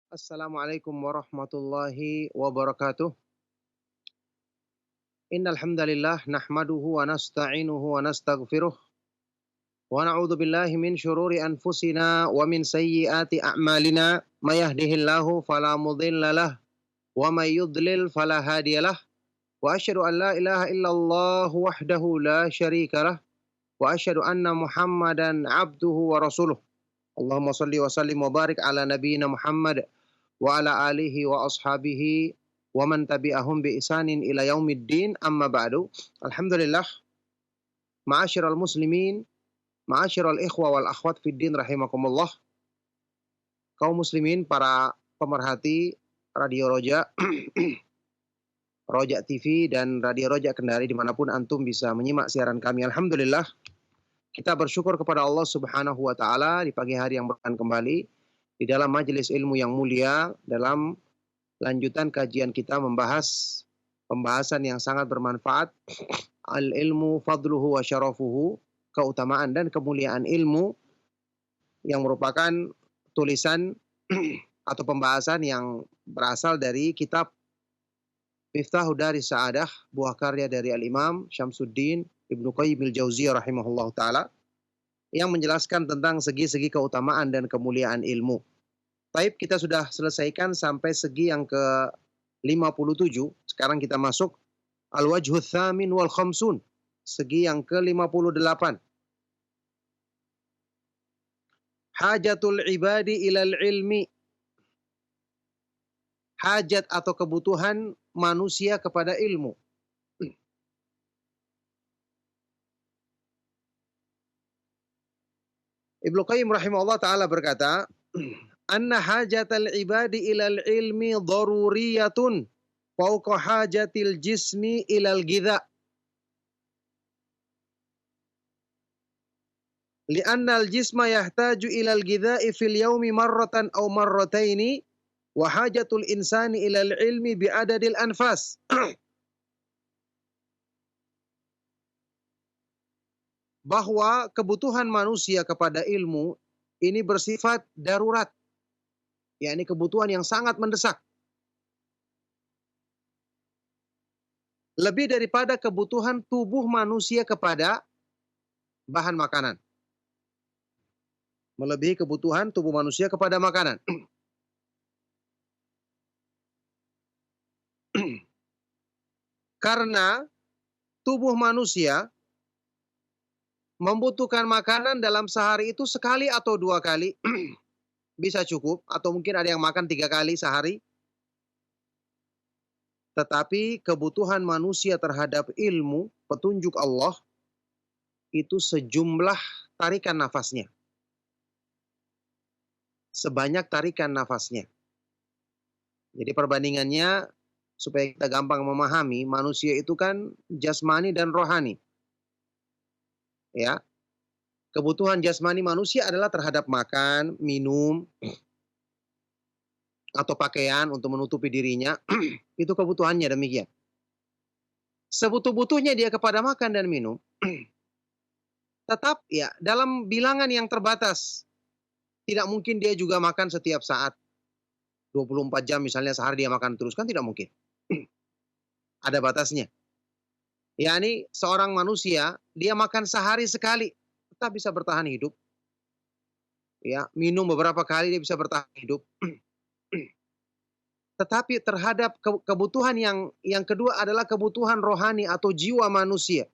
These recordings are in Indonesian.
Assalamualaikum warahmatullahi wabarakatuh. Innal hamdalillah nahmaduhu wa nasta'inuhu wa nastaghfiruh wa na'udzu billahi min syururi anfusina wa min sayyiati a'malina. May yahdihillahu fala mudhillalah wa may yudlil fala hadiyalah. Wa asyhadu an la ilaha illallah wahdahu la syarikalah wa asyhadu anna Muhammadan abduhu wa rasuluh. Allahumma shalli wa sallim wa barik ala nabiyyina Muhammad wa ala alihi wa ashabihi wa man tabi'ahum bi isanin ila yaumiddin amma ba'du. Alhamdulillah, ma'asyiral muslimin, ma'asyiral ikhwa wal akhwat fid din rahimakumullah. Kaum muslimin, para pemerhati Radio Roja, Roja TV dan Radio Roja Kendari dimanapun antum bisa menyimak siaran kami. Alhamdulillah, kita bersyukur kepada Allah Subhanahu wa taala di pagi hari yang berkah kembali di dalam majelis ilmu yang mulia, dalam lanjutan kajian kita membahas pembahasan yang sangat bermanfaat, al-ilmu fadluhu wa syarafuhu, keutamaan dan kemuliaan ilmu, yang merupakan tulisan atau pembahasan yang berasal dari kitab Miftahu Daris Sa'adah, buah karya dari Al-Imam Syamsuddin Ibnu Qayyim al-Jauziyah rahimahullah ta'ala, yang menjelaskan tentang segi-segi keutamaan dan kemuliaan ilmu. Baik, kita sudah selesaikan sampai segi yang ke-57. Sekarang kita masuk Al-Wajhul Thamin wal Khamsun, segi yang ke-58. Hajatul ibadi ilal ilmi. Hajat atau kebutuhan manusia kepada ilmu. Ibnu Qayyim rahimahullah ta'ala berkata, anna hajatal ibadi ilal ilmi daruriyatun fauqa hajatil jismi ilal gidha. Li'anna al-jisma yahtaju ilal gidha'i fil yaumi marratan aw marrataini wa hajatul insani ilal ilmi bi'adadil anfas. Bahwa kebutuhan manusia kepada ilmu ini bersifat darurat, yakni kebutuhan yang sangat mendesak, lebih daripada kebutuhan tubuh manusia kepada bahan makanan, melebihi kebutuhan tubuh manusia kepada makanan. Karena tubuh manusia membutuhkan makanan dalam sehari itu sekali atau dua kali bisa cukup, atau mungkin ada yang makan 3 kali sehari. Tetapi kebutuhan manusia terhadap ilmu, petunjuk Allah, itu sejumlah tarikan nafasnya, sebanyak tarikan nafasnya. Jadi perbandingannya supaya kita gampang memahami, manusia itu kan jasmani dan rohani. Ya, kebutuhan jasmani manusia adalah terhadap makan, minum, atau pakaian untuk menutupi dirinya. Itu kebutuhannya demikian. Sebutuh-butuhnya dia kepada makan dan minum, tetap ya dalam bilangan yang terbatas. Tidak mungkin dia juga makan setiap saat. 24 jam misalnya sehari dia makan terus, kan tidak mungkin. Ada batasnya. Yani seorang manusia, dia makan sehari sekali, tetap bisa bertahan hidup. Ya, minum beberapa kali dia bisa bertahan hidup. Tetapi terhadap kebutuhan yang kedua adalah kebutuhan rohani atau jiwa manusia.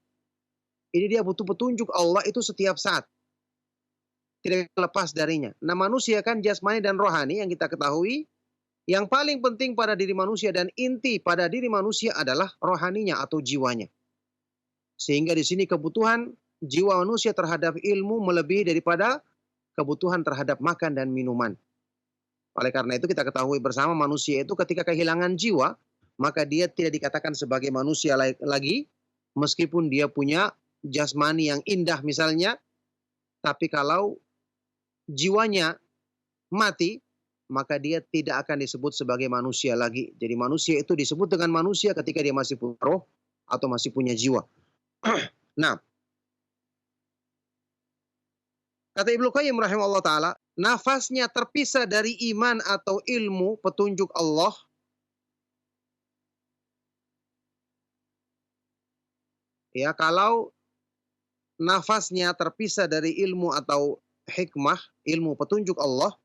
Ini dia butuh petunjuk Allah itu setiap saat. Tidak lepas darinya. Nah, manusia kan jasmani dan rohani yang kita ketahui. Yang paling penting pada diri manusia dan inti pada diri manusia adalah rohaninya atau jiwanya. Sehingga di sini kebutuhan jiwa manusia terhadap ilmu melebihi daripada kebutuhan terhadap makan dan minuman. Oleh karena itu kita ketahui bersama, manusia itu ketika kehilangan jiwa, maka dia tidak dikatakan sebagai manusia lagi, meskipun dia punya jasmani yang indah misalnya, tapi kalau jiwanya mati, maka dia tidak akan disebut sebagai manusia lagi. Jadi manusia itu disebut dengan manusia ketika dia masih punya roh atau masih punya jiwa. Nah, Kata Ibnu Qayyim rahimahullah taala, nafasnya terpisah dari iman atau ilmu petunjuk Allah, ya, kalau nafasnya terpisah dari ilmu atau hikmah, ilmu petunjuk Allah,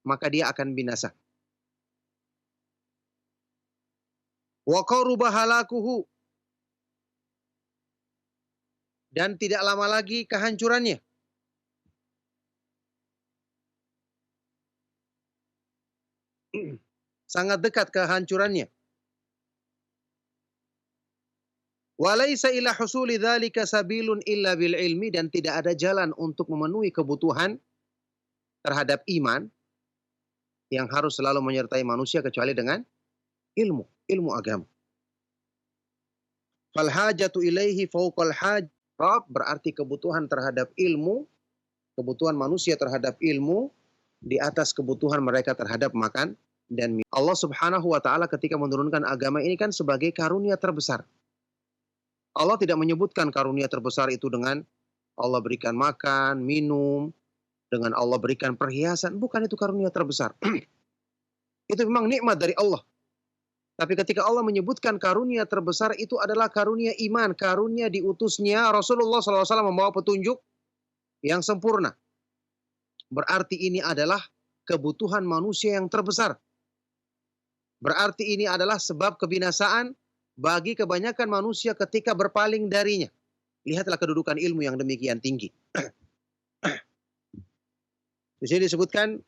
maka dia akan binasa. Wa qaruba halakuhu, dan tidak lama lagi kehancurannya. Sangat dekat kehancurannya. Walaysa ila husuli dzalika sabilun illa bil ilmi, dan tidak ada jalan untuk memenuhi kebutuhan terhadap iman yang harus selalu menyertai manusia kecuali dengan ilmu agama. Fal hajatu ilaihi fawqal haj, berarti kebutuhan terhadap ilmu, kebutuhan manusia terhadap ilmu di atas kebutuhan mereka terhadap makan dan minum. Allah Subhanahu wa taala ketika menurunkan agama ini kan sebagai karunia terbesar. Allah tidak menyebutkan karunia terbesar itu dengan Allah berikan makan, minum, dengan Allah berikan perhiasan. Bukan itu karunia terbesar. Itu memang nikmat dari Allah. Tapi ketika Allah menyebutkan karunia terbesar itu adalah karunia iman, karunia diutusnya Rasulullah SAW membawa petunjuk yang sempurna. Berarti ini adalah kebutuhan manusia yang terbesar. Berarti ini adalah sebab kebinasaan bagi kebanyakan manusia ketika berpaling darinya. Lihatlah kedudukan ilmu yang demikian tinggi. Di sini disebutkan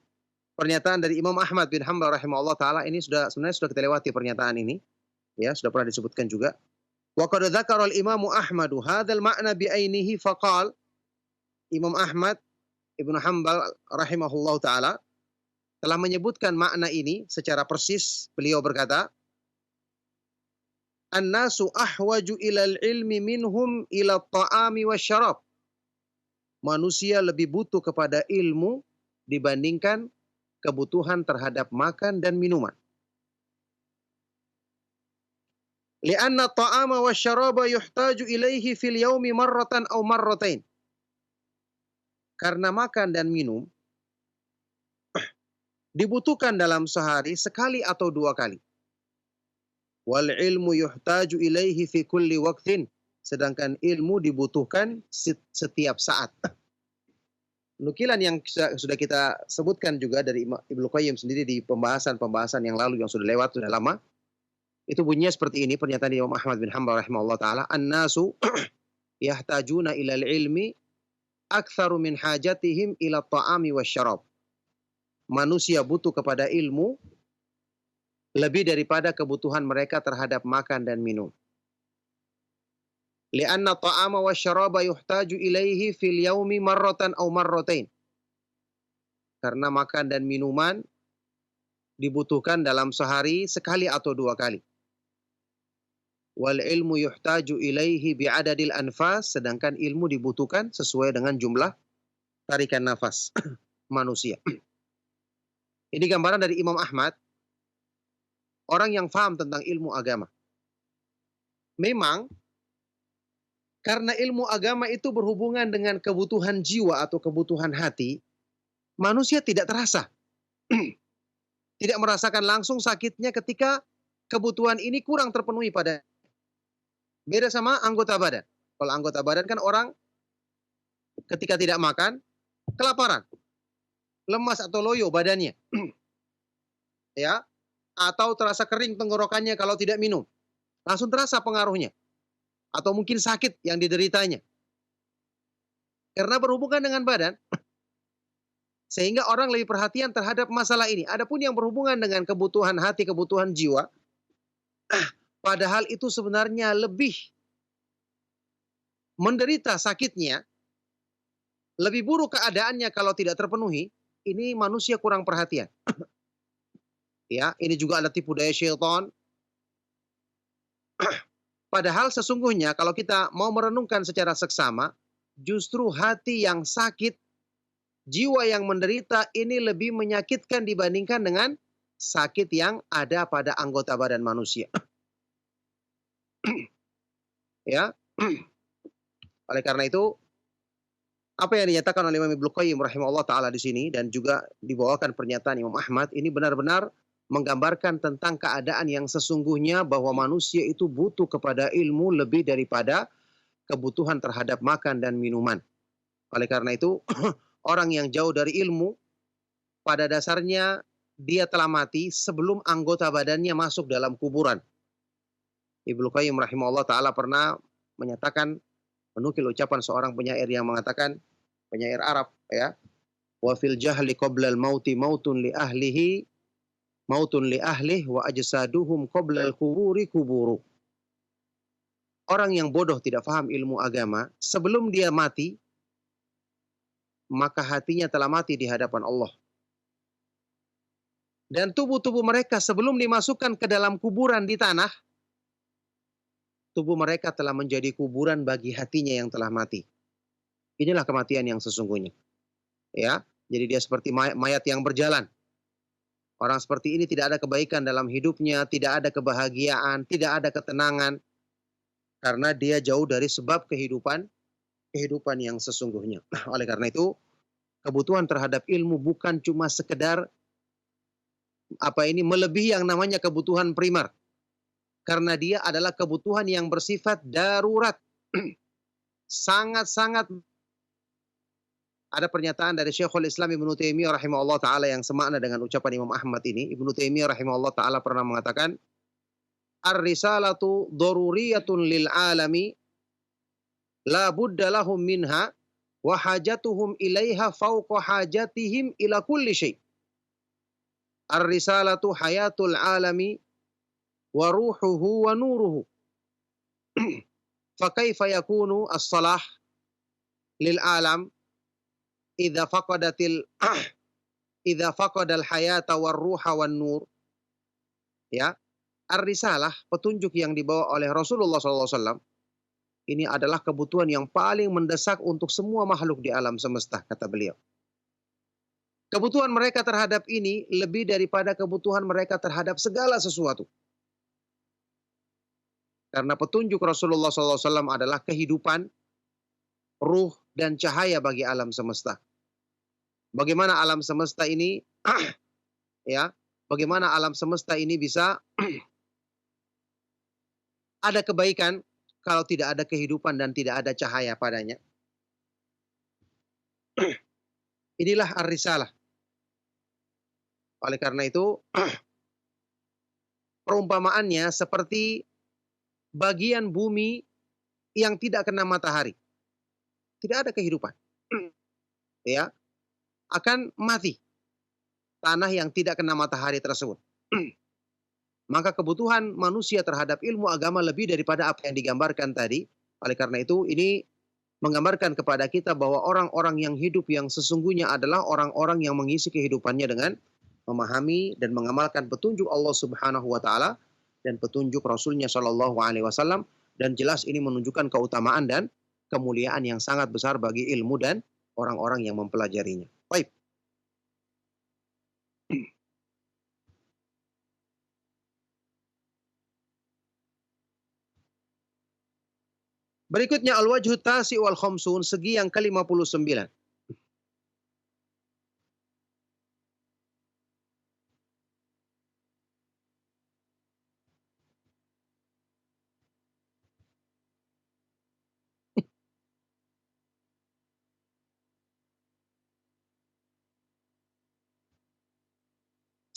pernyataan dari Imam Ahmad bin Hanbal rahimahullah taala, ini sebenarnya sudah kita lewati pernyataan ini. Ya, sudah pernah disebutkan juga. Wa qad dzakara al-Imam Ahmad hadzal ma'na bi ainihi faqal, Imam Ahmad Ibnu Hanbal rahimahullah taala telah menyebutkan makna ini secara persis. Beliau berkata, "An-nasu ahwaju ilal ilmi minhum ila ta'ami wasyarab." Manusia lebih butuh kepada ilmu dibandingkan kebutuhan terhadap makan dan minuman. Li'anna ta'ama wasyaraba yuhtaju ilaihi fil yaumi marratan aw marratain. Karena makan dan minum dibutuhkan dalam sehari sekali atau dua kali. Wal ilmu yuhtaju ilaihi fi kulli waqtin. Sedangkan ilmu dibutuhkan setiap saat. Nukilan yang sudah kita sebutkan juga dari Ibnu Qayyim sendiri di pembahasan yang lalu yang sudah lewat, sudah lama. Itu bunyinya seperti ini pernyataan Imam Ahmad bin Hanbal rahimahullah taala, "An-nasu yahtajuna ilal ilmi aktsaru min hajatihim ila ta'ami wasyarab." Manusia butuh kepada ilmu lebih daripada kebutuhan mereka terhadap makan dan minum. Li'anna ta'ama wasyaraba yuhtaju ilaihi fil yaumi marratan aw marratain. Karena makan dan minuman dibutuhkan dalam sehari sekali atau dua kali. Wal ilmu yuhtaju ilaihi bi'adadil anfas, sedangkan ilmu dibutuhkan sesuai dengan jumlah tarikan nafas manusia. Ini gambaran dari Imam Ahmad, orang yang paham tentang ilmu agama. Memang karena ilmu agama itu berhubungan dengan kebutuhan jiwa atau kebutuhan hati, manusia tidak terasa. Tidak merasakan langsung sakitnya ketika kebutuhan ini kurang terpenuhi pada. Beda sama anggota badan. Kalau anggota badan kan orang ketika tidak makan, kelaparan. Lemas atau loyo badannya. Ya, atau terasa kering tenggorokannya kalau tidak minum. Langsung terasa pengaruhnya. Atau mungkin sakit yang dideritanya. Karena berhubungan dengan badan, sehingga orang lebih perhatian terhadap masalah ini. Adapun yang berhubungan dengan kebutuhan hati, kebutuhan jiwa, padahal itu sebenarnya lebih menderita sakitnya, lebih buruk keadaannya kalau tidak terpenuhi, ini manusia kurang perhatian. Ya, ini juga ada tipu daya syaitan. Padahal sesungguhnya kalau kita mau merenungkan secara seksama, justru hati yang sakit, jiwa yang menderita ini lebih menyakitkan dibandingkan dengan sakit yang ada pada anggota badan manusia. Ya. Oleh karena itu, Apa yang dinyatakan oleh Imam Ibnu Qayyim rahimahullah taala di sini dan juga dibawakan pernyataan Imam Ahmad ini benar-benar menggambarkan tentang keadaan yang sesungguhnya bahwa manusia itu butuh kepada ilmu lebih daripada kebutuhan terhadap makan dan minuman. Oleh karena itu, orang yang jauh dari ilmu pada dasarnya dia telah mati sebelum anggota badannya masuk dalam kuburan. Ibnu Qayyim rahimahullah taala pernah menyatakan, menukil ucapan seorang penyair yang mengatakan, penyair Arab ya, wa fil jahli qabla al mauti mautun li ahlih wa ajsaduhum qabla al kuburi kuburu. Orang yang bodoh tidak faham ilmu agama, sebelum dia mati, maka hatinya telah mati di hadapan Allah. Dan tubuh-tubuh mereka sebelum dimasukkan ke dalam kuburan di tanah, tubuh mereka telah menjadi kuburan bagi hatinya yang telah mati. Inilah kematian yang sesungguhnya. Ya, jadi dia seperti mayat yang berjalan. Orang seperti ini tidak ada kebaikan dalam hidupnya, tidak ada kebahagiaan, tidak ada ketenangan, karena dia jauh dari sebab kehidupan yang sesungguhnya. Oleh karena itu, kebutuhan terhadap ilmu bukan cuma sekedar melebihi yang namanya kebutuhan primer. Karena dia adalah kebutuhan yang bersifat darurat. Sangat-sangat. Ada pernyataan dari Syekhul Islam Ibnu Taimiyah rahimahullah taala yang semakna dengan ucapan Imam Ahmad ini. Ibnu Taimiyah rahimahullah taala pernah mengatakan, "Ar-risalatu daruriyatun lil alami la budda lahum minha wa hajatuhum ilaiha fawqa hajatihim ila kulli syai'. Ar-risalatu hayatul alami wa ruhuhu wa nuruhu. Fa kaifa yakunu as-salah lil alam idza faqadal hayata war ruha wan nur." Ya, ar-risalah, petunjuk yang dibawa oleh Rasulullah SAW, ini adalah kebutuhan yang paling mendesak untuk semua makhluk di alam semesta, kata beliau. Kebutuhan mereka terhadap ini lebih daripada kebutuhan mereka terhadap segala sesuatu. Karena petunjuk Rasulullah SAW adalah kehidupan, ruh, dan cahaya bagi alam semesta. Bagaimana alam semesta ini, ya, bagaimana alam semesta ini bisa ada kebaikan kalau tidak ada kehidupan dan tidak ada cahaya padanya. Inilah ar-risalah. Oleh karena itu, perumpamaannya seperti bagian bumi yang tidak kena matahari. Tidak ada kehidupan. Ya, akan mati tanah yang tidak kena matahari tersebut. Maka kebutuhan manusia terhadap ilmu agama lebih daripada apa yang digambarkan tadi. Oleh karena itu, ini menggambarkan kepada kita bahwa orang-orang yang hidup yang sesungguhnya adalah orang-orang yang mengisi kehidupannya dengan memahami dan mengamalkan petunjuk Allah Subhanahu wa taala dan petunjuk Rasulnya Shallallahu alaihi wasallam, dan jelas ini menunjukkan keutamaan dan kemuliaan yang sangat besar bagi ilmu dan orang-orang yang mempelajarinya. Baik. Berikutnya al-wajhu tasi wal khamsun, segi yang ke-59.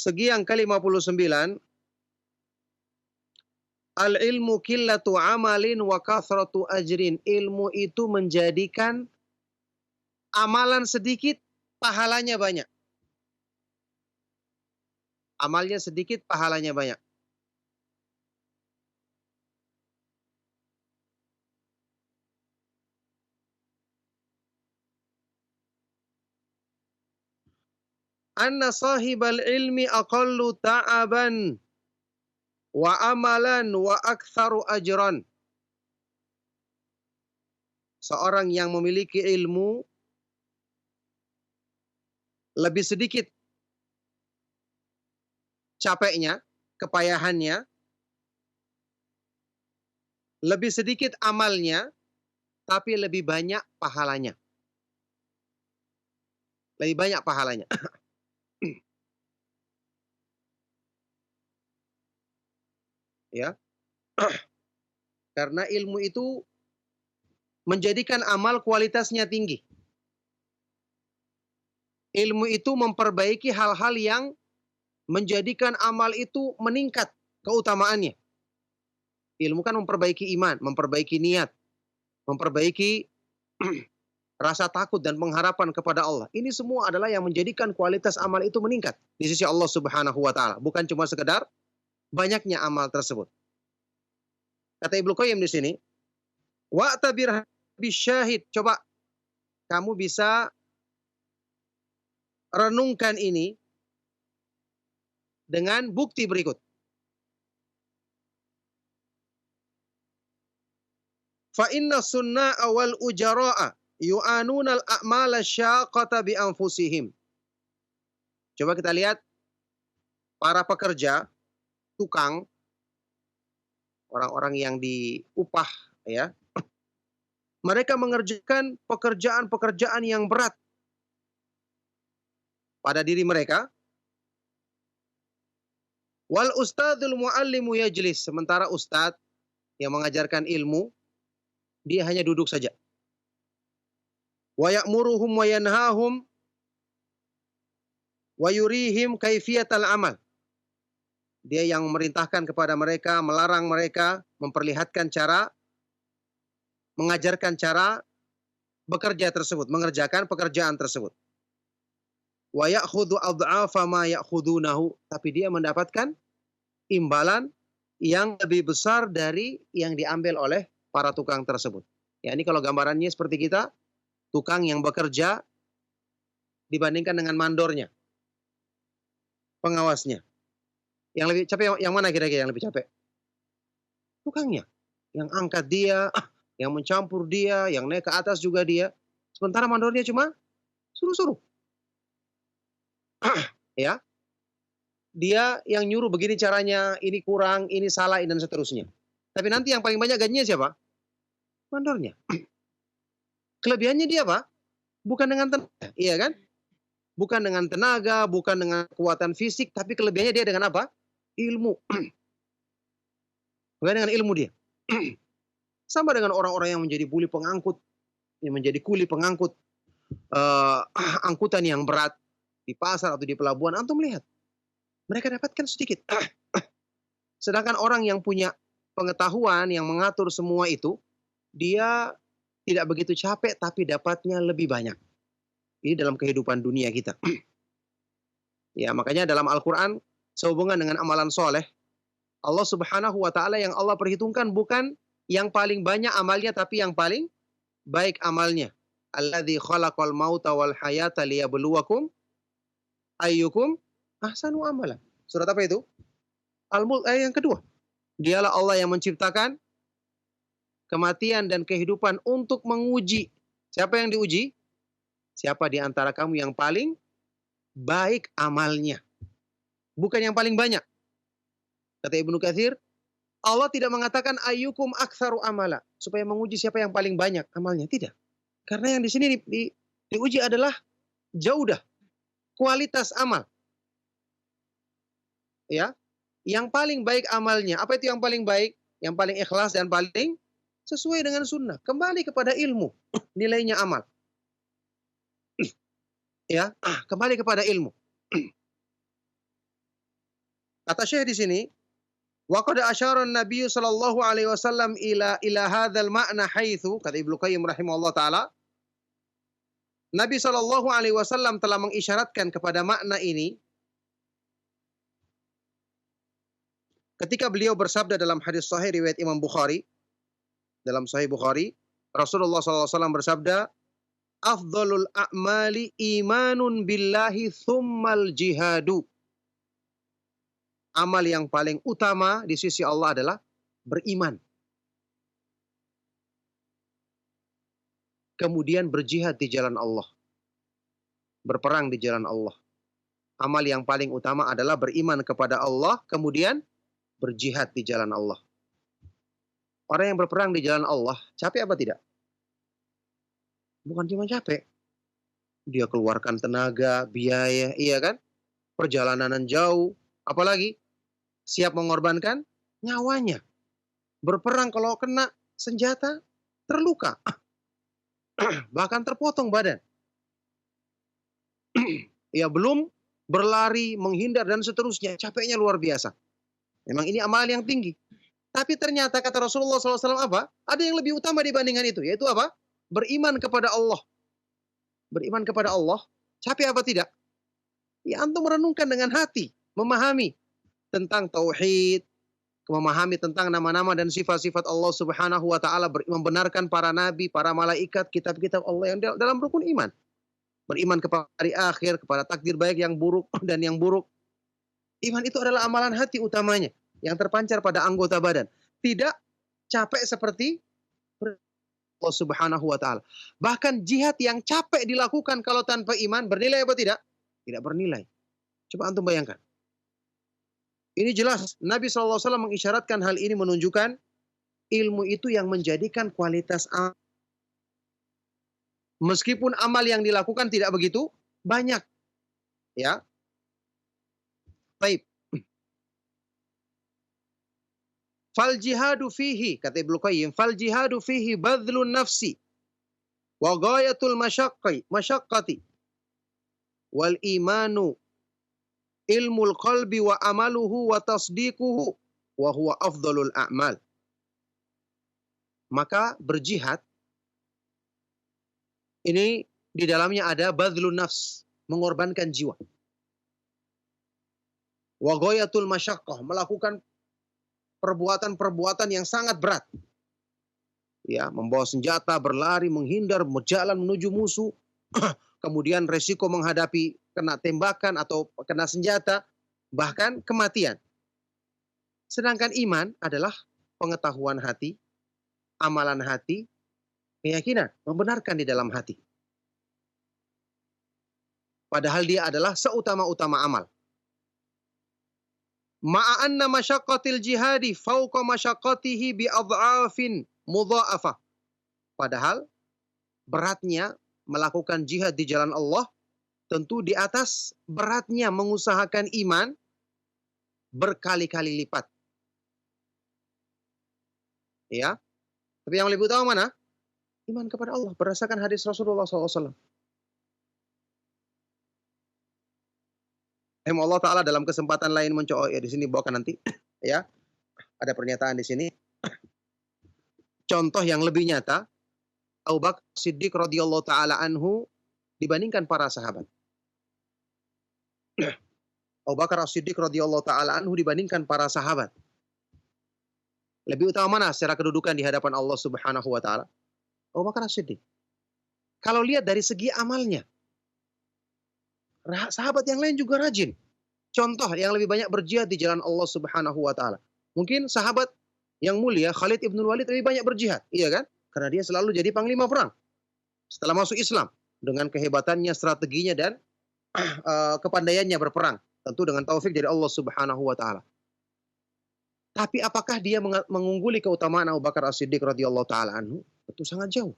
Segi yang ke-59, al-ilmu qillatu amalin wa kathratu ajrin. Ilmu itu menjadikan amalan sedikit, pahalanya banyak. Amalnya sedikit, pahalanya banyak. Anna sahibal ilmi aqallu ta'aban wa amalan wa aktsaru ajran. Seorang yang memiliki ilmu lebih sedikit capeknya, kepayahannya, lebih sedikit amalnya, tapi lebih banyak pahalanya. lebih banyak pahalanya. Ya, karena ilmu itu menjadikan amal kualitasnya tinggi. Ilmu itu memperbaiki hal-hal yang menjadikan amal itu meningkat keutamaannya. Ilmu kan memperbaiki iman, memperbaiki niat, memperbaiki rasa takut dan pengharapan kepada Allah. Ini semua adalah yang menjadikan kualitas amal itu meningkat di sisi Allah Subhanahu wa taala, bukan cuma sekedar banyaknya amal tersebut. Kata Ibnu Qayyim di sini, wa'tabir bisyahid. Coba kamu bisa renungkan ini dengan bukti berikut. Fa inna sunna'a wal ujara'a yu'anuna al-a'mala syaqata bi anfusihim. Coba kita lihat para pekerja, tukang, orang-orang yang diupah ya. Mereka mengerjakan pekerjaan-pekerjaan yang berat pada diri mereka. Wal ustadzul muallimu yajlis, sementara ustadz yang mengajarkan ilmu dia hanya duduk saja. Wa ya'muruhum wa yanhahum wa yurihim kaifiyatal amal. Dia yang memerintahkan kepada mereka, melarang mereka, memperlihatkan cara, mengajarkan cara bekerja tersebut, mengerjakan pekerjaan tersebut. Wa ya'khudhu adha'afa ma ya'khudunahu, tapi dia mendapatkan imbalan yang lebih besar dari yang diambil oleh para tukang tersebut. Ya, ini kalau gambarannya seperti kita, tukang yang bekerja dibandingkan dengan mandornya, pengawasnya. Yang lebih capek yang mana kira-kira yang lebih capek? Tukangnya. Yang angkat dia, yang mencampur dia, yang naik ke atas juga dia. Sementara mandornya cuma suruh-suruh. Ya. Dia yang nyuruh begini caranya, ini kurang, ini salah, dan seterusnya. Tapi nanti yang paling banyak gajinya siapa? Mandornya. Kelebihannya dia apa? Bukan dengan tenaga, iya kan? Bukan dengan tenaga, bukan dengan kekuatan fisik, tapi kelebihannya dia dengan apa? Ilmu. Bukan dengan ilmu dia. Sama dengan orang-orang yang menjadi kuli pengangkut, angkutan yang berat di pasar atau di pelabuhan. Antum lihat, mereka dapatkan sedikit. Sedangkan orang yang punya pengetahuan, yang mengatur semua itu, dia tidak begitu capek, tapi dapatnya lebih banyak. Ini dalam kehidupan dunia kita. Ya, makanya dalam Al-Quran, sehubungan dengan amalan soleh, Allah Subhanahu wa Ta'ala yang Allah perhitungkan bukan yang paling banyak amalnya, tapi yang paling baik amalnya. Alladzi khalaqal mauta wal hayata liyabluwakum ayyukum ahsanu amala. Surat apa itu? Al-Mulk ayat yang kedua. Dialah Allah yang menciptakan kematian dan kehidupan untuk menguji. Siapa yang diuji? Siapa di antara kamu yang paling baik amalnya? Bukan yang paling banyak. Kata Ibnu Katsir, Allah tidak mengatakan ayyukum aktsaru amala supaya menguji siapa yang paling banyak amalnya, tidak. Karena yang di sini diuji adalah jaudah, kualitas amal. Ya. Yang paling baik amalnya. Apa itu yang paling baik? Yang paling ikhlas dan paling sesuai dengan sunnah. Kembali kepada ilmu, nilainya amal. Ya, kembali kepada ilmu. Kata Syekh di sini, wa qad asyara an-nabiy sallallahu alaihi wasallam ila hadzal ma'na haitsu, kata Ibnu Qayyim rahimahullah taala, Nabi sallallahu alaihi wasallam telah mengisyaratkan kepada makna ini ketika beliau bersabda dalam hadis sahih riwayat Imam Bukhari, dalam Sahih Bukhari, Rasulullah sallallahu alaihi wasallam bersabda, afdhalul a'mali imanun billahi tsummal jihadu. Amal yang paling utama di sisi Allah adalah beriman. Kemudian berjihad di jalan Allah. Berperang di jalan Allah. Amal yang paling utama adalah beriman kepada Allah, kemudian berjihad di jalan Allah. Orang yang berperang di jalan Allah, capek apa tidak? Bukan cuma capek. Dia keluarkan tenaga, biaya, iya kan? Perjalanan jauh, apalagi siap mengorbankan nyawanya. Berperang kalau kena senjata, terluka, bahkan terpotong badan. Ya belum berlari, menghindar, dan seterusnya. Capeknya luar biasa. Memang ini amalan yang tinggi. Tapi ternyata kata Rasulullah SAW apa? Ada yang lebih utama dibandingkan itu. Yaitu apa? Beriman kepada Allah. Beriman kepada Allah. Capek apa tidak? Ya antum merenungkan dengan hati. Memahami tentang tauhid. Memahami tentang nama-nama dan sifat-sifat Allah Subhanahu wa Ta'ala. Membenarkan para nabi, para malaikat, kitab-kitab Allah yang dalam rukun iman. Beriman kepada hari akhir, kepada takdir baik yang buruk dan yang buruk. Iman itu adalah amalan hati utamanya yang terpancar pada anggota badan. Tidak capek seperti Allah Subhanahu wa Ta'ala. Bahkan jihad yang capek dilakukan kalau tanpa iman bernilai apa tidak? Tidak bernilai. Coba antum bayangkan. Ini jelas Nabi SAW mengisyaratkan hal ini, menunjukkan ilmu itu yang menjadikan kualitas amal. Meskipun amal yang dilakukan tidak begitu banyak. Ya. Baik. Fal jihadu fihi, kata Ibnu Qayyim, fal jihadu fihi badlun nafsi wa ghayatul masyaqqati wal imanu ilmul qalbi wa amaluhu wa tasdiquhu wa huwa afdalul a'mal. Maka berjihad ini di dalamnya ada badlun nafs, mengorbankan jiwa. Wa ghayatul masyaqqah, melakukan perbuatan-perbuatan yang sangat berat. Ya, membawa senjata, berlari, menghindar, berjalan menuju musuh, kemudian resiko menghadapi kena tembakan atau kena senjata, bahkan kematian. Sedangkan iman adalah pengetahuan hati, amalan hati, keyakinan, membenarkan di dalam hati. Padahal dia adalah seutama-utama amal. Ma'anna masyaqqatil jihadi fauqa masyaqqatihi bi'adha'afin mudha'afah. Padahal beratnya melakukan jihad di jalan Allah tentu di atas beratnya mengusahakan iman berkali-kali lipat. Ya. Tapi yang lebih utama mana? Iman kepada Allah berdasarkan hadis Rasulullah SAW. Allah Ta'ala dalam kesempatan lain mencoba, ya di sini bawakan nanti, ya ada pernyataan di sini. Contoh yang lebih nyata, Abu Bakar Siddiq radhiyallahu taala anhu dibandingkan para sahabat. Abu Bakar Siddiq radhiyallahu taala anhu dibandingkan para sahabat. Lebih utama mana secara kedudukan di hadapan Allah Subhanahu wa taala? Abu Bakar Siddiq. Kalau lihat dari segi amalnya, sahabat yang lain juga rajin. Contoh yang lebih banyak berjihad di jalan Allah Subhanahu wa taala. Mungkin sahabat yang mulia Khalid ibn Walid lebih banyak berjihad, iya kan? Karena dia selalu jadi panglima perang setelah masuk Islam dengan kehebatannya, strateginya, dan kepandaiannya berperang, tentu dengan taufik dari Allah Subhanahu wa taala. Tapi apakah dia mengungguli keutamaan Abu Bakar As-Siddiq radhiyallahu taala anhu? Tentu sangat jauh.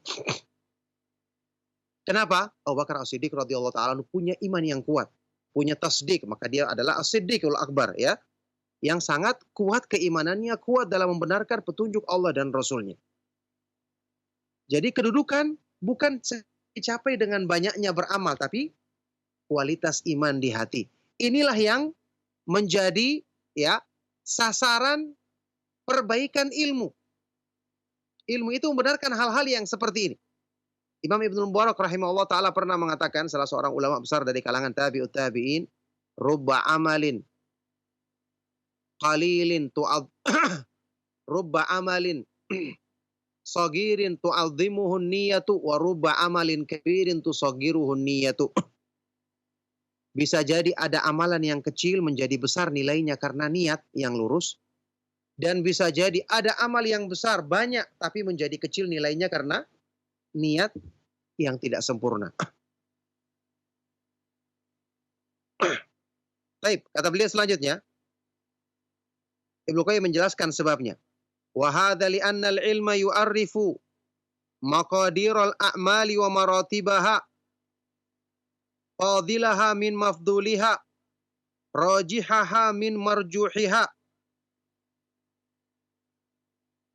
Kenapa? Abu Bakar As-Siddiq radhiyallahu taala anhu punya iman yang kuat, punya tasdik, maka dia adalah As-Siddiqul Akbar, ya. Yang sangat kuat keimanannya, kuat dalam membenarkan petunjuk Allah dan Rasulnya. Jadi kedudukan bukan dicapai dengan banyaknya beramal, tapi kualitas iman di hati. Inilah yang menjadi, ya, sasaran perbaikan ilmu. Ilmu itu membenarkan hal-hal yang seperti ini. Imam Ibnu Mubarak rahimahullah ta'ala pernah mengatakan, salah seorang ulama besar dari kalangan tabi'ut tabi'in, rubba amalin qalilin rubba amalin sagirin tu'azzimuhun niyatu wa rubba amalin kabirin tusagiruhun niyatu. Bisa jadi ada amalan yang kecil menjadi besar nilainya karena niat yang lurus. Dan bisa jadi ada amal yang besar banyak tapi menjadi kecil nilainya karena niat yang tidak sempurna. Baik, kata beliau selanjutnya, Ibnu Qayyim menjelaskan sebabnya. Wa hadza li anna al-ilma yu'arrifu maqadirul a'mali wa maratibaha fadilaha min mafduliha, rajihaha min marjuhiha.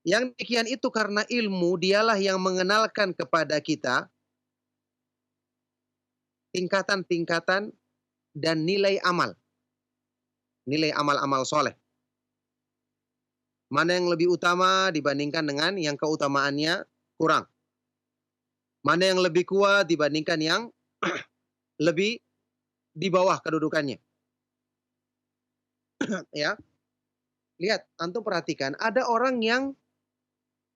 Yang demikian itu karena ilmu dialah yang mengenalkan kepada kita tingkatan-tingkatan dan nilai amal. Nilai amal-amal soleh. Mana yang lebih utama dibandingkan dengan yang keutamaannya kurang. Mana yang lebih kuat dibandingkan yang lebih di bawah kedudukannya. Ya. Lihat, antum perhatikan, ada orang yang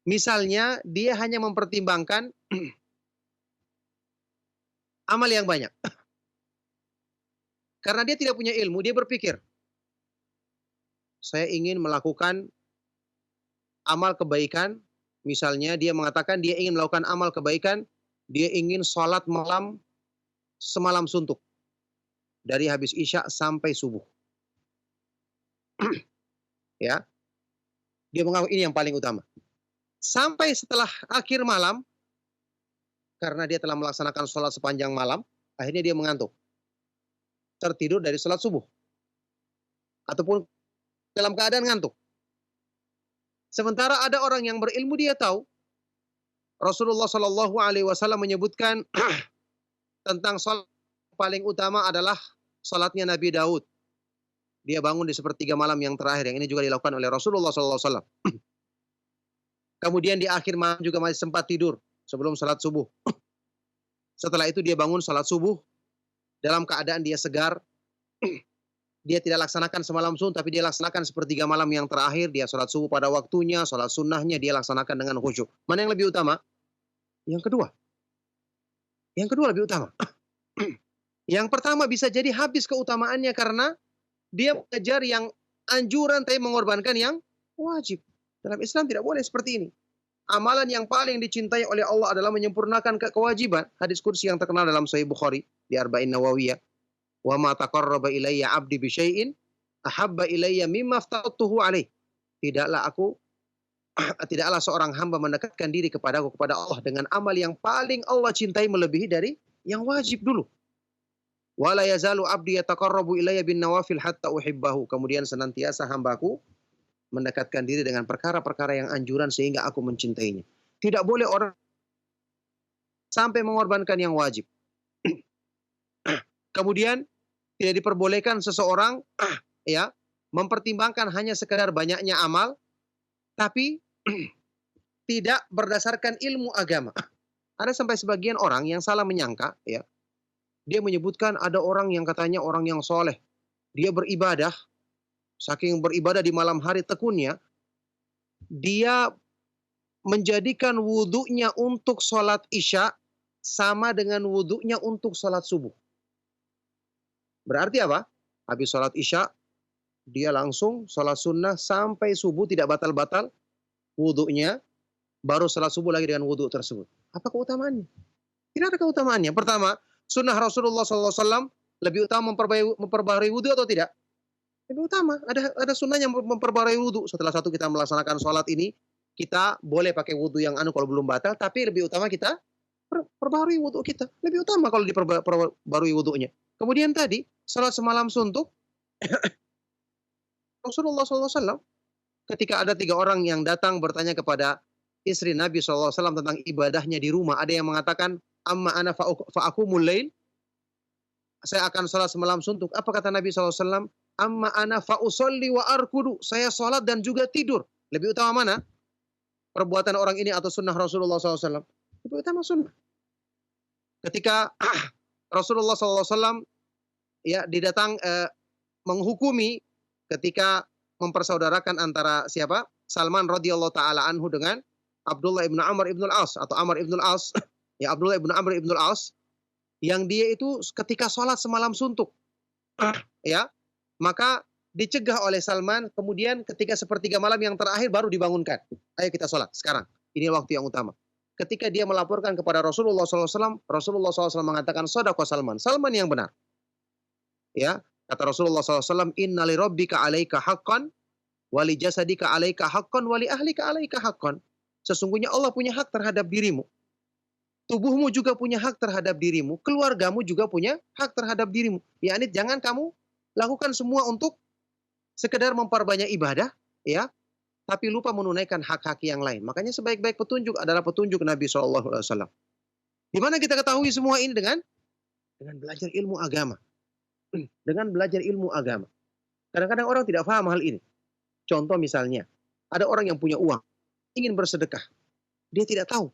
misalnya dia hanya mempertimbangkan amal yang banyak. Karena dia tidak punya ilmu, dia berpikir, saya ingin melakukan amal kebaikan. Misalnya dia mengatakan dia ingin melakukan amal kebaikan, dia ingin sholat malam semalam suntuk. Dari habis isya sampai subuh. Ya, dia mengaku ini yang paling utama. Sampai setelah akhir malam, karena dia telah melaksanakan sholat sepanjang malam, akhirnya dia mengantuk. Tertidur dari sholat subuh. Ataupun dalam keadaan ngantuk. Sementara ada orang yang berilmu, dia tahu Rasulullah Shallallahu Alaihi Wasallam menyebutkan tentang sholat paling utama adalah sholatnya Nabi Daud. Dia bangun di sepertiga malam yang terakhir. Yang ini juga dilakukan oleh Rasulullah Shallallahu Alaihi Wasallam. Kemudian di akhir malam juga masih sempat tidur sebelum sholat subuh. Setelah itu dia bangun sholat subuh dalam keadaan dia segar. Dia tidak laksanakan semalam suntuk, tapi dia laksanakan sepertiga malam yang terakhir. Dia sholat subuh pada waktunya, sholat sunnahnya dia laksanakan dengan khusyuk. Mana yang lebih utama? Yang kedua. Yang kedua lebih utama. Yang pertama bisa jadi habis keutamaannya karena dia mengejar yang anjuran tapi mengorbankan yang wajib. Dalam Islam tidak boleh seperti ini. Amalan yang paling dicintai oleh Allah adalah menyempurnakan kewajiban. Hadis kursi yang terkenal dalam Sahih Bukhari di Arba'in Nawawiyah. Wa ma taqarraba ilayya 'abdi bi syai'in ahabba ilayya mimma aftaratuhu alaih. Tidaklah seorang hamba mendekatkan diri kepada Allah dengan amal yang paling Allah cintai melebihi dari yang wajib dulu. Wa la yazalu 'abdi yataqarrabu ilayya bin nawafil hatta uhibbahu. Kemudian senantiasa hambaku mendekatkan diri dengan perkara-perkara yang anjuran sehingga aku mencintainya. Tidak boleh orang sampai mengorbankan yang wajib. Kemudian tidak diperbolehkan seseorang ya mempertimbangkan hanya sekedar banyaknya amal tapi tidak berdasarkan ilmu agama. Ada sampai sebagian orang yang salah menyangka ya. Dia menyebutkan ada orang yang katanya orang yang soleh. Dia beribadah, saking beribadah di malam hari tekunnya, dia menjadikan wudhunya untuk sholat isya sama dengan wudhunya untuk sholat subuh. Berarti apa? Habis sholat isya, dia langsung sholat sunnah sampai subuh tidak batal-batal wudhunya, baru sholat subuh lagi dengan wudhu tersebut. Apa keutamaannya? Tidak ada keutamaannya. Pertama, sunnah Rasulullah SAW lebih utama memperbarui wudhu atau tidak? Lebih utama. Ada sunnahnya memperbarui wudhu. Setelah satu kita melaksanakan sholat ini, kita boleh pakai wudhu yang kalau belum batal, tapi lebih utama kita perbarui wudhu kita. Lebih utama kalau diperbarui wudhunya. Kemudian tadi, sholat semalam suntuk, Rasulullah SAW, ketika ada 3 orang yang datang bertanya kepada istri Nabi SAW tentang ibadahnya di rumah, ada yang mengatakan, amma ana fa'akumul lail, saya akan sholat semalam suntuk. Apa kata Nabi SAW? Amma ana fa'usolli wa arkudu, saya sholat dan juga tidur. Lebih utama mana? Perbuatan orang ini atau sunnah Rasulullah SAW? Lebih utama sunnah. Ketika Rasulullah SAW ya menghukumi ketika mempersaudarakan antara siapa? Salman radhiyallahu taala anhu dengan Abdullah ibn Amr ibn al-As atau Amr ibn al-As. Ya, Abdullah ibn Amr ibn al-As yang dia itu ketika sholat semalam suntuk. Ya, maka dicegah oleh Salman, kemudian ketika sepertiga malam yang terakhir baru dibangunkan. Ayo kita sholat sekarang. Ini waktu yang utama. Ketika dia melaporkan kepada Rasulullah SAW, Rasulullah SAW mengatakan, "Shadaqa Salman." Salman yang benar. Ya, kata Rasulullah SAW, "Inna li rabbika 'alaika haqqan, wa li jasadika 'alaika haqqan, wa li ahlika 'alaika haqqan." Sesungguhnya Allah punya hak terhadap dirimu. Tubuhmu juga punya hak terhadap dirimu, keluargamu juga punya hak terhadap dirimu. Yakni jangan kamu lakukan semua untuk sekedar memperbanyak ibadah, ya, tapi lupa menunaikan hak-hak yang lain. Makanya sebaik-baik petunjuk adalah petunjuk Nabi SAW. Di mana kita ketahui semua ini dengan belajar ilmu agama. Dengan belajar ilmu agama. Kadang-kadang orang tidak paham hal ini. Contoh misalnya, ada orang yang punya uang, ingin bersedekah. Dia tidak tahu.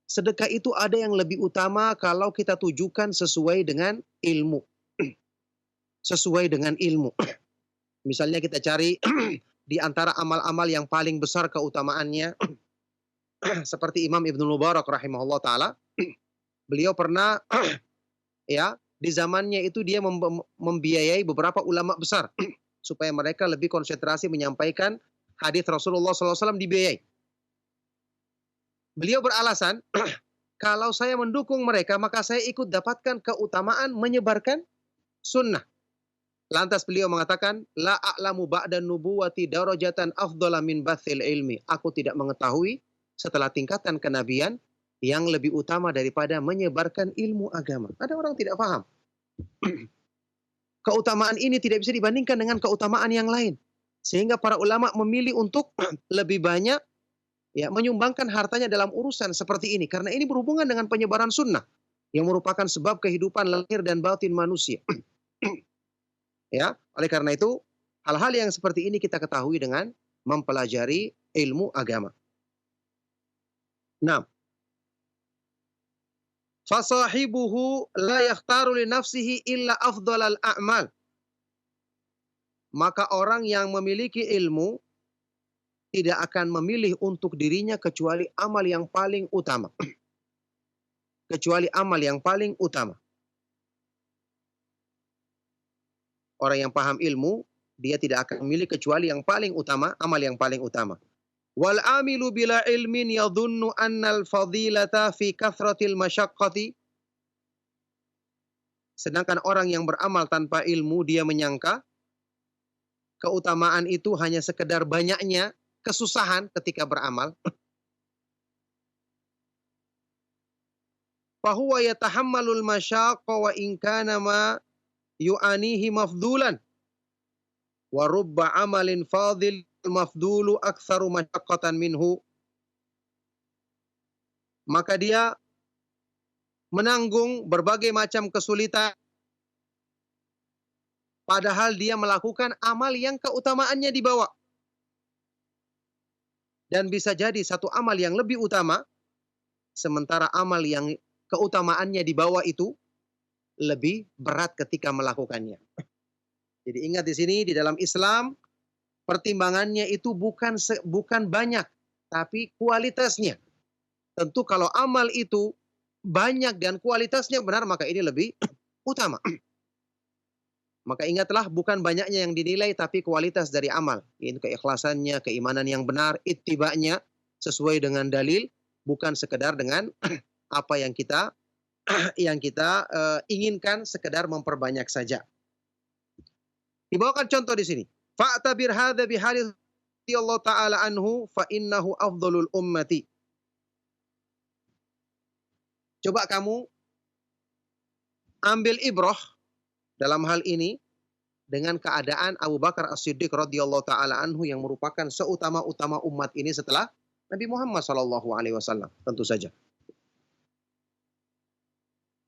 Sedekah itu ada yang lebih utama kalau kita tujukan sesuai dengan ilmu. Sesuai dengan ilmu. Misalnya kita cari di antara amal-amal yang paling besar keutamaannya, seperti Imam Ibnu Mubarak rahimahullah ta'ala, beliau pernah ya di zamannya itu dia membiayai beberapa ulama besar supaya mereka lebih konsentrasi menyampaikan hadis Rasulullah SAW dibiayai. Beliau beralasan, kalau saya mendukung mereka, maka saya ikut dapatkan keutamaan menyebarkan sunnah. Lantas beliau mengatakan, la a'lamu ba'dan nubuwati darajatan afdhala min bathil ilmi. Aku tidak mengetahui setelah tingkatan kenabian yang lebih utama daripada menyebarkan ilmu agama. Ada orang tidak paham. Keutamaan ini tidak bisa dibandingkan dengan keutamaan yang lain. Sehingga para ulama memilih untuk lebih banyak ya menyumbangkan hartanya dalam urusan seperti ini. Karena ini berhubungan dengan penyebaran sunnah. Yang merupakan sebab kehidupan lahir dan batin manusia. Ya, oleh karena itu, hal-hal yang seperti ini kita ketahui dengan mempelajari ilmu agama. Nah, fasahibuhu la yakhtaru li nafsihi illa afdhalal a'mal. Maka orang yang memiliki ilmu tidak akan memilih untuk dirinya kecuali amal yang paling utama. Kecuali amal yang paling utama. Orang yang paham ilmu, dia tidak akan memilih kecuali yang paling utama, amal yang paling utama. Wal amilu bila ilmin yadhunnu annal fadilata fi kathratil masyaqqati. Sedangkan orang yang beramal tanpa ilmu, dia menyangka keutamaan itu hanya sekedar banyaknya kesusahan ketika beramal. Fahuwa yatahammalul masyaqqa wa in kana ma yu'anihi mafdulan. Wa rubba amalin fadil mafdulu aktsaru masyaqqatan minhu. Maka dia menanggung berbagai macam kesulitan padahal dia melakukan amal yang keutamaannya di bawah. Dan bisa jadi satu amal yang lebih utama sementara amal yang keutamaannya di bawah itu lebih berat ketika melakukannya. Jadi ingat di sini di dalam Islam pertimbangannya itu bukan banyak tapi kualitasnya. Tentu kalau amal itu banyak dan kualitasnya benar maka ini lebih utama. Maka ingatlah bukan banyaknya yang dinilai tapi kualitas dari amal. Yaitu keikhlasannya, keimanan yang benar, ittiba'nya sesuai dengan dalil, bukan sekedar dengan apa yang kita inginkan sekedar memperbanyak saja. Dibawakan contoh di sini. Fa'tabir hadza bihali Allah taala anhu fa innahu afdhalul ummati. Coba kamu ambil ibrah dalam hal ini dengan keadaan Abu Bakar As-Siddiq radhiyallahu taala anhu yang merupakan seutama-utama umat ini setelah Nabi Muhammad sallallahu alaihi wasallam, tentu saja.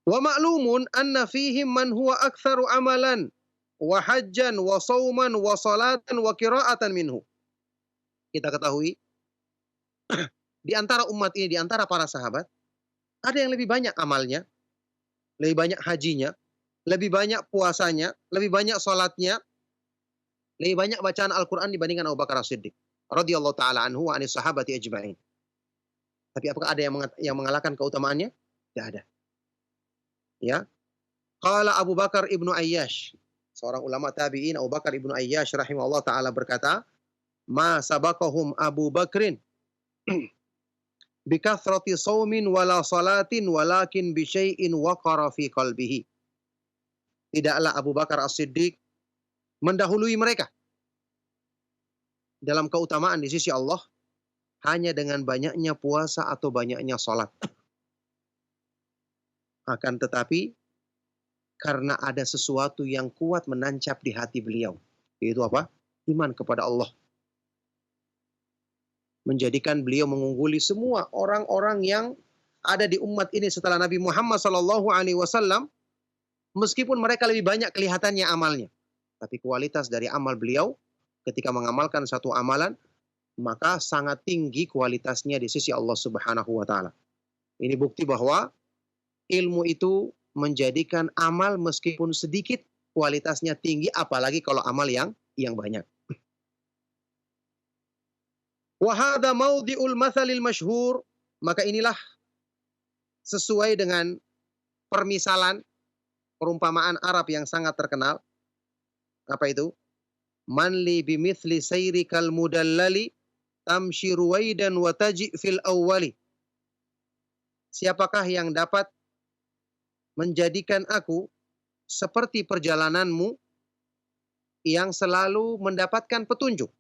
Wa ma'lumun anna fihim man huwa aktsaru amalan wa hajjan wa shauman wa salatan wa qira'atan minhu. Kita ketahui di antara umat ini, di antara para sahabat, ada yang lebih banyak amalnya, lebih banyak hajinya, lebih banyak puasanya, lebih banyak salatnya, lebih banyak bacaan Al-Qur'an dibandingkan Abu Bakar As-Siddiq radhiyallahu taala anhu wa anis sahabati ajma'in. Tapi apakah ada yang mengalahkan keutamaannya? Tidak ada. Ya. Qala Abu Bakar Ibnu Ayyash, seorang ulama tabi'in, Abu Bakar Ibnu Ayyash rahimahullah taala berkata, "Ma sabaqahum Abu Bakrin bi kathrati shaumin wala salatin walakin bi syai'in waqara fi qalbihi." Tidaklah Abu Bakar As-Siddiq mendahului mereka dalam keutamaan di sisi Allah hanya dengan banyaknya puasa atau banyaknya salat. Akan tetapi karena ada sesuatu yang kuat menancap di hati beliau. Yaitu apa? Iman kepada Allah. Menjadikan beliau mengungguli semua orang-orang yang ada di umat ini setelah Nabi Muhammad SAW. Meskipun mereka lebih banyak kelihatannya amalnya. Tapi kualitas dari amal beliau ketika mengamalkan satu amalan, maka sangat tinggi kualitasnya di sisi Allah Subhanahu wa Ta'ala. Ini bukti bahwa ilmu itu menjadikan amal meskipun sedikit kualitasnya tinggi, apalagi kalau amal yang banyak. Wa hadza maudhi'ul matsalil masyhur, maka inilah sesuai dengan permisalan perumpamaan Arab yang sangat terkenal. Apa itu? Man li bimithli sayrikal mudallali tamshi ruwaidan wa taji' fil awwali. Siapakah yang dapat menjadikan aku seperti perjalananmu yang selalu mendapatkan petunjuk.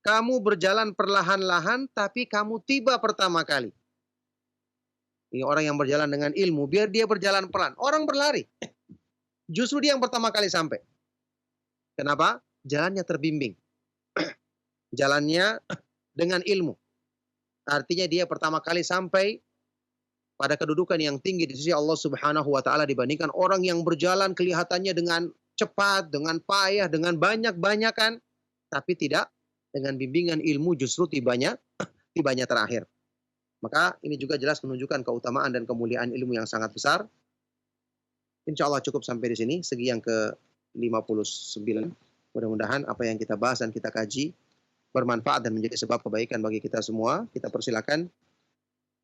Kamu berjalan perlahan-lahan, tapi kamu tiba pertama kali. Ini orang yang berjalan dengan ilmu, biar dia berjalan pelan. Orang berlari. Justru dia yang pertama kali sampai. Kenapa? Jalannya terbimbing. Jalannya dengan ilmu. Artinya dia pertama kali sampai pada kedudukan yang tinggi di sisi Allah Subhanahu wa Ta'ala dibandingkan orang yang berjalan kelihatannya dengan cepat, dengan payah, dengan banyak-banyakan, tapi tidak dengan bimbingan ilmu, justru tibanya terakhir. Maka ini juga jelas menunjukkan keutamaan dan kemuliaan ilmu yang sangat besar. Insya Allah cukup sampai di sini, segi yang ke-59. Mudah-mudahan apa yang kita bahas dan kita kaji bermanfaat dan menjadi sebab kebaikan bagi kita semua. Kita persilakan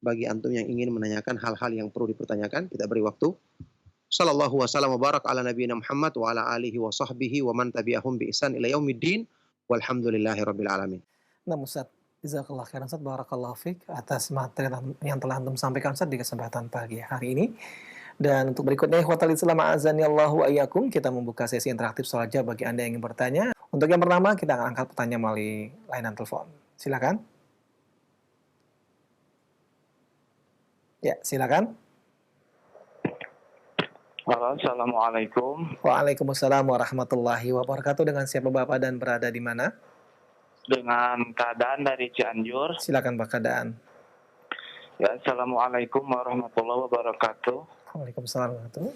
bagi antum yang ingin menanyakan hal-hal yang perlu dipertanyakan, kita beri waktu. Sallallahu wasallam wa barak ala nabiyina Muhammad wa ala alihi wa sahbihi wa man tabi'ahum bi ihsan ila yaumiddin walhamdulillahi rabbil alamin. Nah Ustaz, jazakallah khairan Ustaz, barakallahu fiik atas materi yang telah antum sampaikan Ustaz di kesempatan pagi hari ini. Dan untuk berikutnya, ikhwatal Islam a'azanillahu wa iyyakum, kita membuka sesi interaktif soal jawab bagi Anda yang ingin bertanya. Untuk yang pertama, kita akan angkat pertanyaan melalui layanan telepon. Silakan. Ya, silakan. Halo, assalamualaikum. Waalaikumsalam warahmatullahi wabarakatuh. Dengan siapa Bapak dan berada di mana? Dengan Keadaan dari Cianjur. Silakan Pak Keadaan. Ya, assalamualaikum warahmatullahi wabarakatuh. Waalaikumsalam warahmatullahi.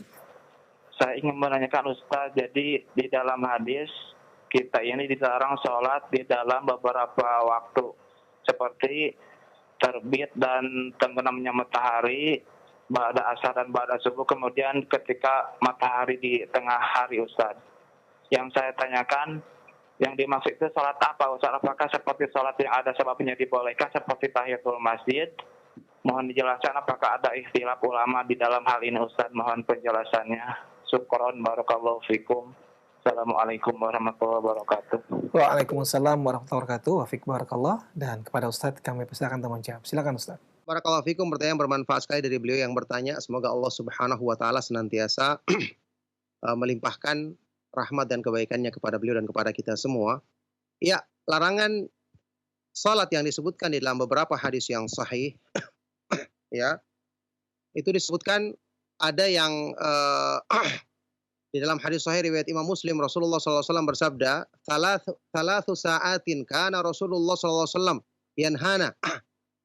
Saya ingin menanyakan Ustaz, jadi di dalam hadis kita ini dilarang sholat di dalam beberapa waktu seperti terbit dan tenggelamnya matahari, ba'da asar dan ba'da subuh, kemudian ketika matahari di tengah hari Ustaz. Yang saya tanyakan, yang dimaksud itu sholat apa Ustaz? Apakah seperti sholat yang ada sebabnya dibolehkan seperti tahiyatul masjid? Mohon dijelaskan apakah ada ikhtilaf ulama di dalam hal ini Ustaz? Mohon penjelasannya. Syukron, barakallahu fikum. Assalamualaikum warahmatullahi wabarakatuh. Waalaikumsalam warahmatullahi wabarakatuh. Wafiq barakallah. Dan kepada Ustaz kami persilakan teman jawab. Silakan Ustaz. Barakallahu fikum, pertanyaan bermanfaat sekali dari beliau yang bertanya. Semoga Allah Subhanahu wa Ta'ala senantiasa melimpahkan rahmat dan kebaikannya kepada beliau dan kepada kita semua. Ya, larangan salat yang disebutkan di dalam beberapa hadis yang sahih, ya, itu disebutkan ada yang di dalam hadis sahih riwayat Imam Muslim, Rasulullah SAW bersabda, "Thalathu sa'atin kana Rasulullah SAW yanhana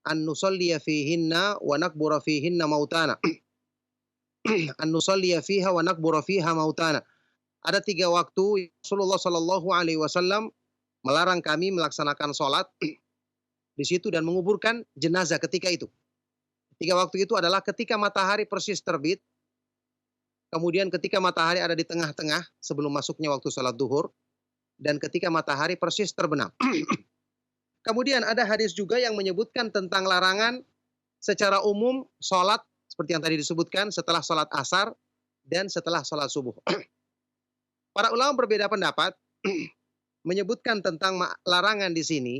an nusalliya fihinna wa nakbura fihinna mautana." An nusalliya fiha wa nakbura fiha mautana. Ada 3 waktu Rasulullah SAW melarang kami melaksanakan sholat di situ dan menguburkan jenazah ketika itu. 3 waktu itu adalah ketika matahari persis terbit, kemudian ketika matahari ada di tengah-tengah sebelum masuknya waktu sholat duhur, dan ketika matahari persis terbenam. Kemudian ada hadis juga yang menyebutkan tentang larangan secara umum sholat, seperti yang tadi disebutkan, setelah sholat asar dan setelah sholat subuh. Para ulama berbeda pendapat, menyebutkan tentang larangan di sini.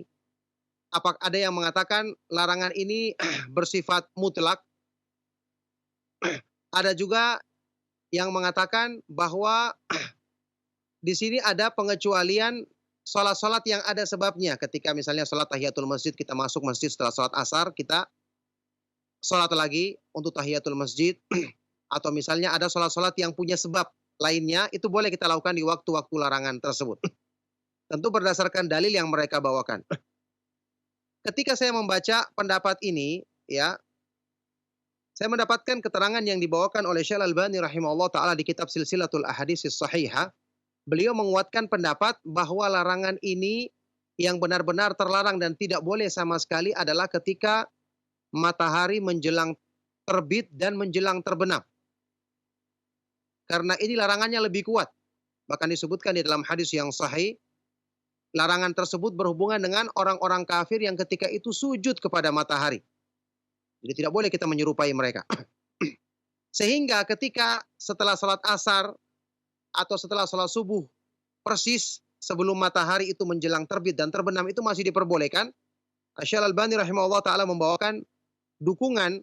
Apakah ada yang mengatakan larangan ini bersifat mutlak? Ada juga yang mengatakan bahwa di sini ada pengecualian sholat-sholat yang ada sebabnya. Ketika misalnya sholat tahiyatul masjid, kita masuk masjid setelah sholat asar, kita sholat lagi untuk tahiyatul masjid. atau misalnya ada sholat-sholat yang punya sebab lainnya, itu boleh kita lakukan di waktu-waktu larangan tersebut. Tentu berdasarkan dalil yang mereka bawakan. Ketika saya membaca pendapat ini, ya, saya mendapatkan keterangan yang dibawakan oleh Syekh Al-Albani rahimahullah taala di kitab Silsilatul Ahaditsis Shahihah. Beliau menguatkan pendapat bahwa larangan ini yang benar-benar terlarang dan tidak boleh sama sekali adalah ketika matahari menjelang terbit dan menjelang terbenam. Karena ini larangannya lebih kuat. Bahkan disebutkan di dalam hadis yang sahih, larangan tersebut berhubungan dengan orang-orang kafir yang ketika itu sujud kepada matahari. Jadi tidak boleh kita menyerupai mereka. Sehingga ketika setelah sholat asar atau setelah sholat subuh, persis sebelum matahari itu menjelang terbit dan terbenam itu masih diperbolehkan. Syekh Al-Albani rahimahullah ta'ala membawakan dukungan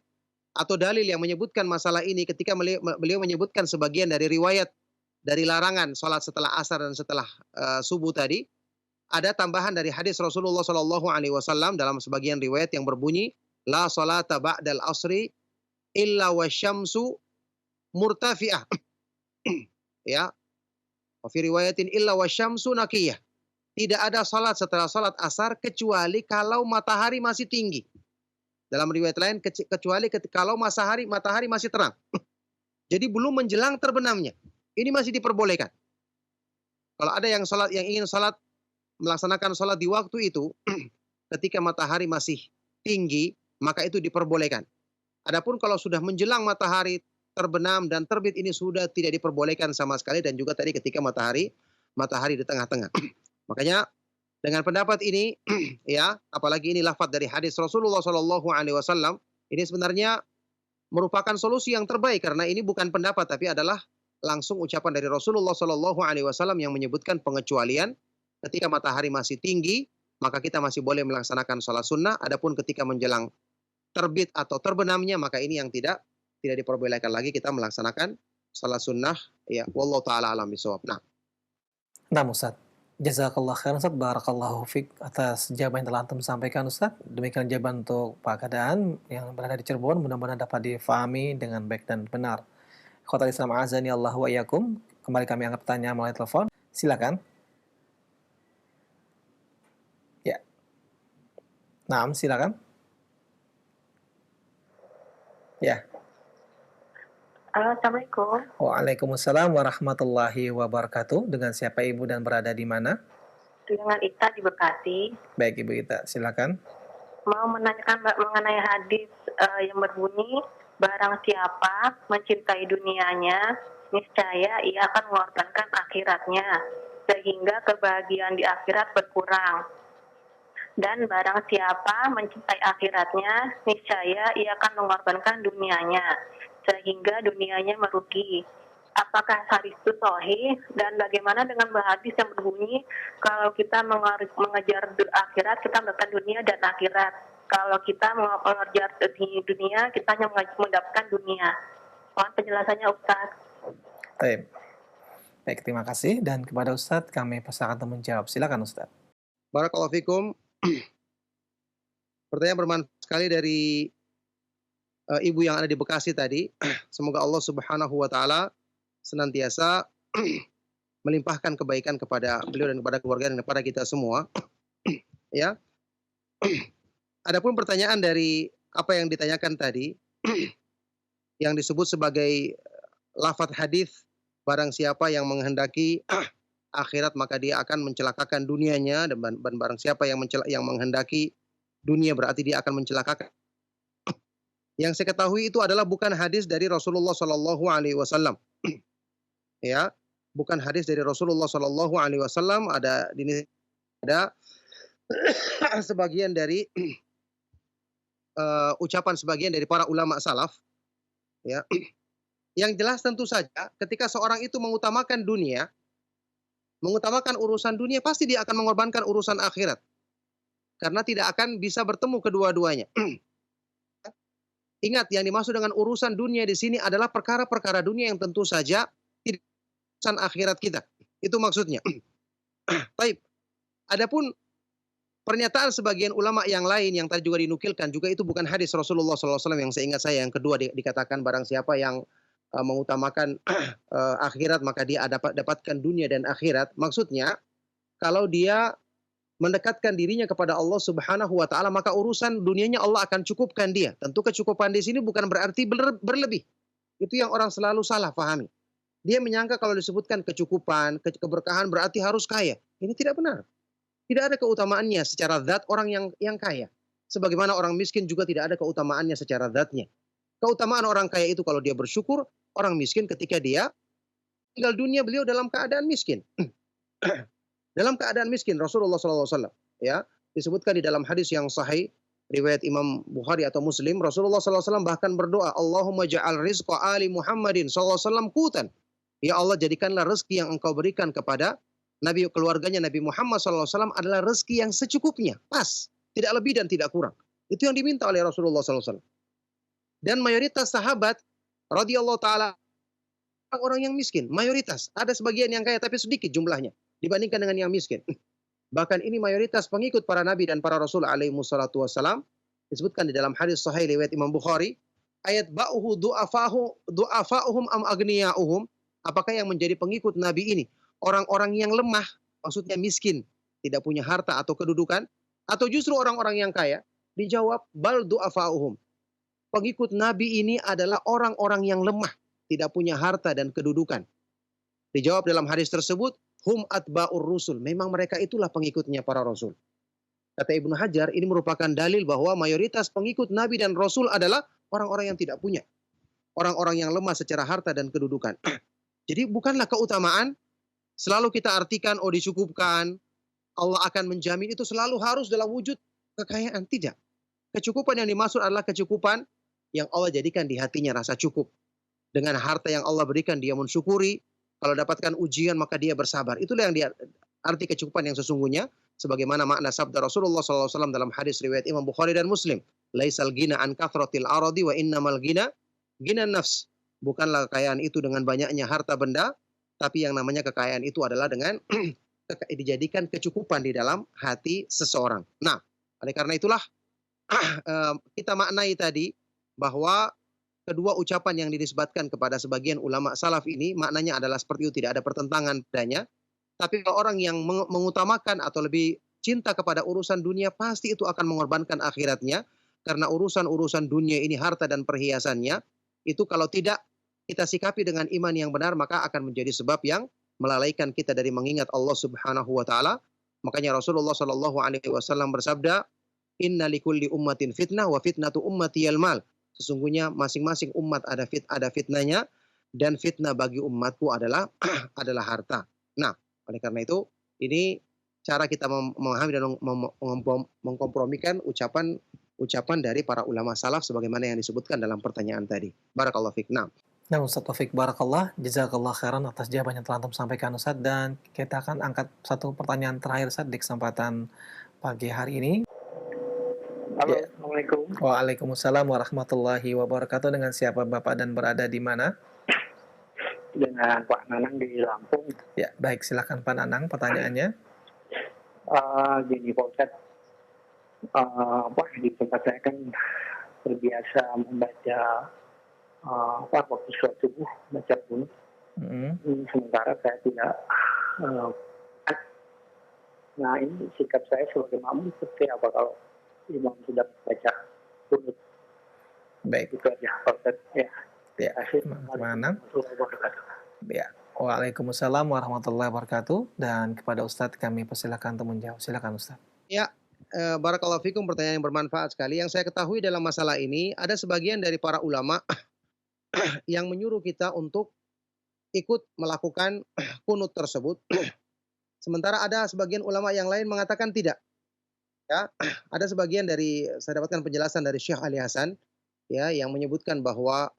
atau dalil yang menyebutkan masalah ini ketika beliau menyebutkan sebagian dari riwayat dari larangan sholat setelah asar dan setelah subuh tadi. Ada tambahan dari hadis Rasulullah Shallallahu Alaihi Wasallam dalam sebagian riwayat yang berbunyi, la salata ba'dal asri illa wasyamsu murtafi'ah. Ya, fi riwayatin illa wasyamsu naqiyah. Tidak ada salat setelah salat asar kecuali kalau matahari masih tinggi. Dalam riwayat lain kecuali kalau matahari masih terang. Jadi belum menjelang terbenamnya. Ini masih diperbolehkan. Kalau ada yang ingin salat melaksanakan sholat di waktu itu, ketika matahari masih tinggi, maka itu diperbolehkan. Adapun kalau sudah menjelang matahari terbenam dan terbit, ini sudah tidak diperbolehkan sama sekali, dan juga tadi ketika matahari di tengah-tengah. Makanya dengan pendapat ini, ya, apalagi ini lafaz dari hadis Rasulullah Shallallahu Alaihi Wasallam, ini sebenarnya merupakan solusi yang terbaik karena ini bukan pendapat tapi adalah langsung ucapan dari Rasulullah Shallallahu Alaihi Wasallam yang menyebutkan pengecualian. Ketika matahari masih tinggi, maka kita masih boleh melaksanakan sholat sunnah. Adapun ketika menjelang terbit atau terbenamnya, maka ini yang tidak diperbolehkan lagi kita melaksanakan sholat sunnah. Ya, wallahu taala alam bisawab. Nah, Ustaz, jazakallah khairan Ustaz, barakallahu fiq atas jawaban yang telah antum sampaikan Ustaz. Demikian jawaban untuk Pak Kadaan yang berada di Cirebon, mudah-mudahan dapat difahami dengan baik dan benar. Khotul Islam azani Allah wa iyyakum. Kembali kami angkat pertanyaan melalui telepon. Silakan. Naam, silakan. Ya. Assalamualaikum. Waalaikumsalam warahmatullahi wabarakatuh. Dengan siapa Ibu dan berada di mana? Dengan Ita di Bekasi. Baik Ibu Ita, silakan. Mau menanyakan mengenai hadis yang berbunyi, barang siapa mencintai dunianya, niscaya ia akan mengorbankan akhiratnya, sehingga kebahagiaan di akhirat berkurang. Dan barang siapa mencintai akhiratnya, niscaya ia akan mengorbankan dunianya, sehingga dunianya merugi. Apakah hadis itu sahih? Dan bagaimana dengan hadis yang berbunyi, kalau kita mengejar akhirat, kita mendapatkan dunia dan akhirat. Kalau kita mengejar di dunia, kita hanya mendapatkan dunia. Mohon penjelasannya Ustaz. Baik, terima kasih. Dan kepada Ustaz, kami persilakan untuk menjawab. Silakan Ustaz. Barakallahu fikum. Pertanyaan bermanfaat sekali dari ibu yang ada di Bekasi tadi. Semoga Allah Subhanahu wa taala senantiasa melimpahkan kebaikan kepada beliau dan kepada keluarga dan kepada kita semua. Ya. Adapun pertanyaan dari apa yang ditanyakan tadi yang disebut sebagai lafaz hadis, barang siapa yang menghendaki akhirat maka dia akan mencelakakan dunianya, dan barang siapa yang menghendaki dunia berarti dia akan mencelakakan. Yang saya ketahui itu adalah bukan hadis dari Rasulullah Shallallahu Alaihi Wasallam. Ya, bukan hadis dari Rasulullah Shallallahu Alaihi Wasallam. Ada sebagian dari ucapan sebagian dari para ulama salaf. Ya, yang jelas tentu saja ketika seorang itu mengutamakan dunia, mengutamakan urusan dunia, pasti dia akan mengorbankan urusan akhirat. Karena tidak akan bisa bertemu kedua-duanya. Ingat, yang dimaksud dengan urusan dunia di sini adalah perkara-perkara dunia yang tentu saja tidak urusan akhirat kita. Itu maksudnya. Baik. Adapun pernyataan sebagian ulama yang lain yang tadi juga dinukilkan, juga itu bukan hadis Rasulullah SAW yang seingat saya. Yang kedua dikatakan barang siapa yang mengutamakan akhirat, maka dia dapatkan dunia dan akhirat. Maksudnya, kalau dia mendekatkan dirinya kepada Allah Subhanahu wa taala, maka urusan dunianya Allah akan cukupkan dia. Tentu kecukupan di sini bukan berarti berlebih. Itu yang orang selalu salah pahami. Dia menyangka kalau disebutkan kecukupan, keberkahan berarti harus kaya. Ini tidak benar. Tidak ada keutamaannya secara zat orang yang kaya. Sebagaimana orang miskin juga tidak ada keutamaannya secara zatnya. Keutamaan orang kaya itu kalau dia bersyukur, orang miskin ketika dia tinggal dunia beliau dalam keadaan miskin. Dalam keadaan miskin Rasulullah SAW ya disebutkan di dalam hadis yang sahih riwayat Imam Bukhari atau Muslim, Rasulullah SAW bahkan berdoa, Allahumma ja'al rizqa ali Muhammadin SAW qutan. Ya Allah, jadikanlah rezeki yang engkau berikan kepada keluarganya Nabi Muhammad SAW adalah rezeki yang secukupnya, pas, tidak lebih dan tidak kurang. Itu yang diminta oleh Rasulullah SAW. Dan mayoritas sahabat radhiyallahu taala orang yang miskin, mayoritas. Ada sebagian yang kaya tapi sedikit jumlahnya dibandingkan dengan yang miskin. Bahkan ini mayoritas pengikut para nabi dan para rasul alaihi wassalatu wassalam disebutkan di dalam hadis sahih riwayat Imam Bukhari, ayat ba'uhu du'afa'uhum am aghniya'uhum. Apakah yang menjadi pengikut nabi ini orang-orang yang lemah, maksudnya miskin, tidak punya harta atau kedudukan, atau justru orang-orang yang kaya? Dijawab, bal du'afa'uhum. Pengikut nabi ini adalah orang-orang yang lemah, tidak punya harta dan kedudukan. Dijawab dalam hadis tersebut, hum atba'ur rusul. Memang mereka itulah pengikutnya para rasul. Kata Ibnu Hajar, ini merupakan dalil bahwa mayoritas pengikut nabi dan rasul adalah orang-orang yang tidak punya. Orang-orang yang lemah secara harta dan kedudukan. Jadi bukanlah keutamaan selalu kita artikan, oh dicukupkan, Allah akan menjamin, itu selalu harus dalam wujud kekayaan. Tidak. Kecukupan yang dimaksud adalah kecukupan yang Allah jadikan di hatinya rasa cukup. Dengan harta yang Allah berikan, dia mensyukuri. Kalau dapatkan ujian, maka dia bersabar. Itulah yang dia arti kecukupan yang sesungguhnya. Sebagaimana makna sabda Rasulullah SAW dalam hadis riwayat Imam Bukhari dan Muslim. Laisal gina an kathratil aradi wa innamal gina nafs. Bukanlah kekayaan itu dengan banyaknya harta benda, tapi yang namanya kekayaan itu adalah dengan dijadikan kecukupan di dalam hati seseorang. Nah, oleh karena itulah kita maknai tadi bahwa kedua ucapan yang dinisbatkan kepada sebagian ulama salaf ini maknanya adalah seperti itu, tidak ada pertentangan padanya. Tapi kalau orang yang mengutamakan atau lebih cinta kepada urusan dunia, pasti itu akan mengorbankan akhiratnya. Karena urusan-urusan dunia ini, harta dan perhiasannya, itu kalau tidak kita sikapi dengan iman yang benar, maka akan menjadi sebab yang melalaikan kita dari mengingat Allah Subhanahu wa taala. Makanya Rasulullah Shallallahu alaihi wasallam bersabda, "Inna likulli ummatin fitnah wa fitnatu ummati al-mal." Sesungguhnya masing-masing umat ada fitnahnya, dan fitnah bagi umatku adalah adalah harta. Nah, oleh karena itu, ini cara kita memahami dan mengkompromikan ucapan dari para ulama salaf sebagaimana yang disebutkan dalam pertanyaan tadi. Barakallahu fiik. Nah, Ustaz Taufik Barakallah, jazakallah khairan atas jawaban yang telah Antum sampaikan, Ustaz. Dan kita akan angkat satu pertanyaan terakhir, Ustaz, di kesempatan pagi hari ini. Halo, Ya. Assalamualaikum. Waalaikumsalam warahmatullahi wabarakatuh. Dengan siapa Bapak dan berada di mana? Dengan Pak Nanang di Lampung. Ya, baik, silakan Pak Nanang pertanyaannya. Gini Pak Ustadz, di tempat saya kan terbiasa membaca waktu sholat subuh, baca kunut. Sementara saya tidak. Nah, ini sikap saya sebagai makmum seperti apa kalau imam sudah baca kunut? Baik. Itu aja Pak Ustadz. Ya. Ya, mana? Ya. Waalaikumsalam warahmatullahi wabarakatuh. Dan kepada Ustadz kami persilakan untuk menjawab. Silakan Ustadz. Ya, barakallahu fikum, pertanyaan yang bermanfaat sekali. Yang saya ketahui dalam masalah ini, ada sebagian dari para ulama yang menyuruh kita untuk ikut melakukan kunut tersebut. Sementara ada sebagian ulama yang lain mengatakan tidak. Ya, ada sebagian dari, saya dapatkan penjelasan dari Syekh Ali Hasan, ya, yang menyebutkan bahwa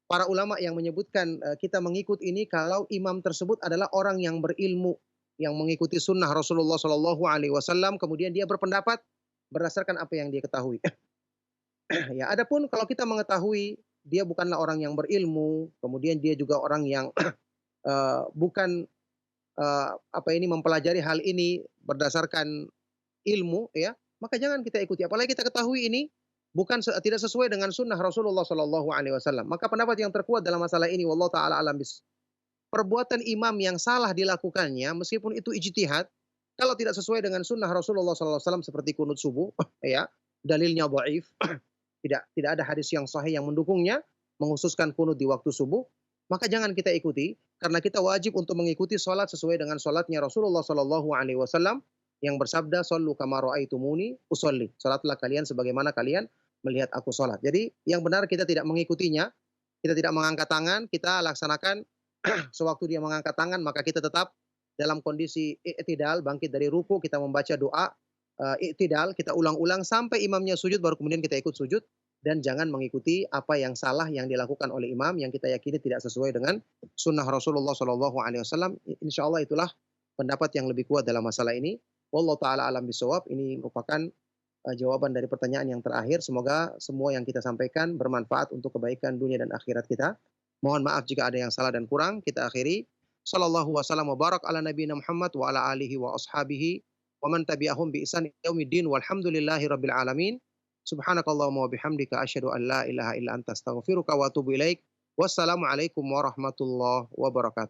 para ulama yang menyebutkan kita mengikut ini kalau imam tersebut adalah orang yang berilmu, yang mengikuti sunnah Rasulullah Shallallahu Alaihi Wasallam, kemudian dia berpendapat berdasarkan apa yang dia ketahui. Ya, adapun kalau kita mengetahui dia bukanlah orang yang berilmu, kemudian dia juga orang yang bukan mempelajari hal ini berdasarkan ilmu, ya, maka jangan kita ikuti. Apalagi kita ketahui ini tidak sesuai dengan sunnah Rasulullah Shallallahu Alaihi Wasallam. Maka pendapat yang terkuat dalam masalah ini, wallahu taala alam perbuatan imam yang salah dilakukannya, meskipun itu ijtihad, kalau tidak sesuai dengan sunnah Rasulullah Sallallahu Alaihi Wasallam seperti kunut subuh, ya dalilnya dhaif, tidak ada hadis yang sahih yang mendukungnya, menghususkan kunut di waktu subuh, maka jangan kita ikuti, karena kita wajib untuk mengikuti sholat sesuai dengan sholatnya Rasulullah Sallallahu Alaihi Wasallam yang bersabda, "Shollu kama ra'aitumuni usolli." Sholatlah kalian sebagaimana kalian melihat aku sholat. Jadi yang benar kita tidak mengikutinya, kita tidak mengangkat tangan, kita laksanakan sewaktu dia mengangkat tangan, maka kita tetap dalam kondisi i'tidal, bangkit dari ruku, kita membaca doa i'tidal, kita ulang-ulang sampai imamnya sujud, baru kemudian kita ikut sujud, dan jangan mengikuti apa yang salah yang dilakukan oleh imam yang kita yakini tidak sesuai dengan sunnah Rasulullah Shallallahu Alaihi Wasallam. Insya Allah itulah pendapat yang lebih kuat dalam masalah ini. Wallahu taala alam bisawab. Ini merupakan jawaban dari pertanyaan yang terakhir. Semoga semua yang kita sampaikan bermanfaat untuk kebaikan dunia dan akhirat kita. Mohon maaf jika ada yang salah dan kurang. Kita akhiri. Sallallahu wasallam wa barak ala nabiyina Muhammad wa ala alihi wa ashabihi wa man tabi'ahum bi ihsan yaumiddin walhamdulillahi rabbil alamin. Subhanakallahumma wa bihamdika asyhadu an la ilaha illa anta astaghfiruka wa atubu ilaik. Wassalamualaikum warahmatullahi wabarakatuh.